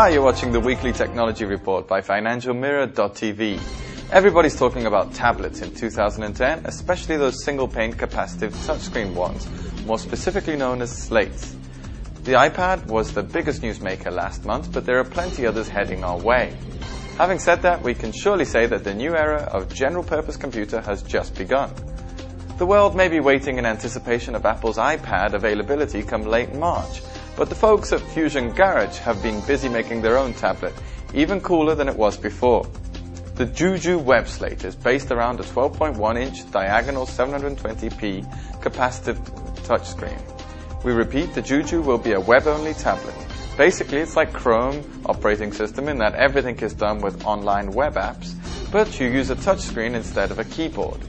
Hi, you're watching the Weekly Technology Report by FinancialMirror.tv. Everybody's talking about tablets in 2010, especially those single-pane capacitive touchscreen ones, more specifically known as slates. The iPad was the biggest newsmaker last month, but there are plenty others heading our way. Having said that, we can surely say that the new era of general-purpose computer has just begun. The world may be waiting in anticipation of Apple's iPad availability come late March, but the folks at Fusion Garage have been busy making their own tablet, even cooler than it was before. The JooJoo web slate is based around a 12.1-inch diagonal 720p capacitive touchscreen. We repeat, the JooJoo will be a web-only tablet. Basically, it's like Chrome operating system in that everything is done with online web apps, but you use a touchscreen instead of a keyboard.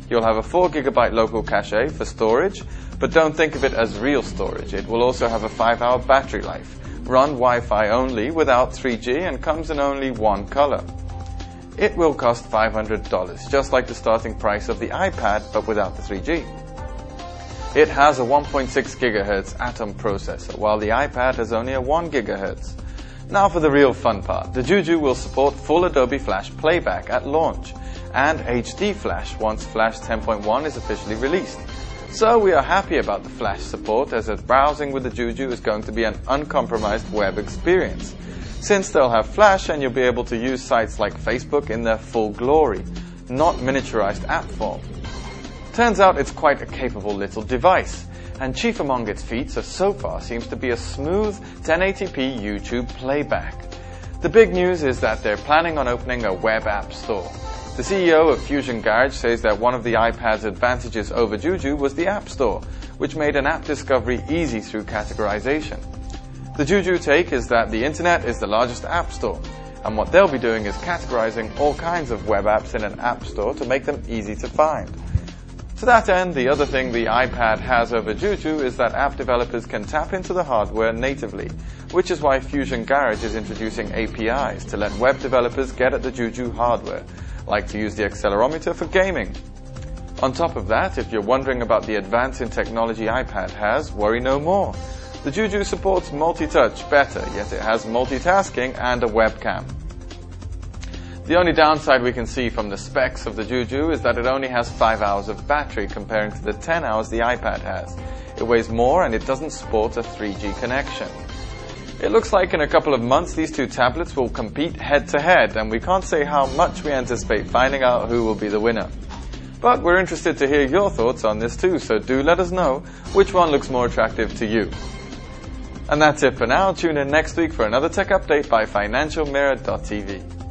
You'll have a 4GB local cache for storage, but don't think of it as real storage. It will also have a 5-hour battery life, run Wi-Fi only without 3G, and comes in only one color. It will cost $500, just like the starting price of the iPad, but without the 3G. It has a 1.6 GHz Atom processor, while the iPad has only a 1 GHz. Now for the real fun part. The JooJoo will support full Adobe Flash playback at launch, and HD Flash once Flash 10.1 is officially released. So we are happy about the Flash support, as browsing with the JooJoo is going to be an uncompromised web experience. Since they'll have Flash, and you'll be able to use sites like Facebook in their full glory, not miniaturized app form. Turns out it's quite a capable little device, and chief among its feats so far seems to be a smooth 1080p YouTube playback. The big news is that they're planning on opening a web app store. The CEO of Fusion Garage says that one of the iPad's advantages over JooJoo was the App Store, which made an app discovery easy through categorization. The JooJoo take is that the internet is the largest app store, and what they'll be doing is categorizing all kinds of web apps in an app store to make them easy to find. To that end, the other thing the iPad has over JooJoo is that app developers can tap into the hardware natively, which is why Fusion Garage is introducing APIs to let web developers get at the JooJoo hardware, like to use the accelerometer for gaming. On top of that, if you're wondering about the advance in technology iPad has, worry no more. The JooJoo supports multi-touch better, yet it has multitasking and a webcam. The only downside we can see from the specs of the JooJoo is that it only has 5 hours of battery comparing to the 10 hours the iPad has. It weighs more and it doesn't sport a 3G connection. It looks like in a couple of months these two tablets will compete head-to-head, and we can't say how much we anticipate finding out who will be the winner. But we're interested to hear your thoughts on this too, so do let us know which one looks more attractive to you. And that's it for now. Tune in next week for another tech update by FinancialMirror.tv.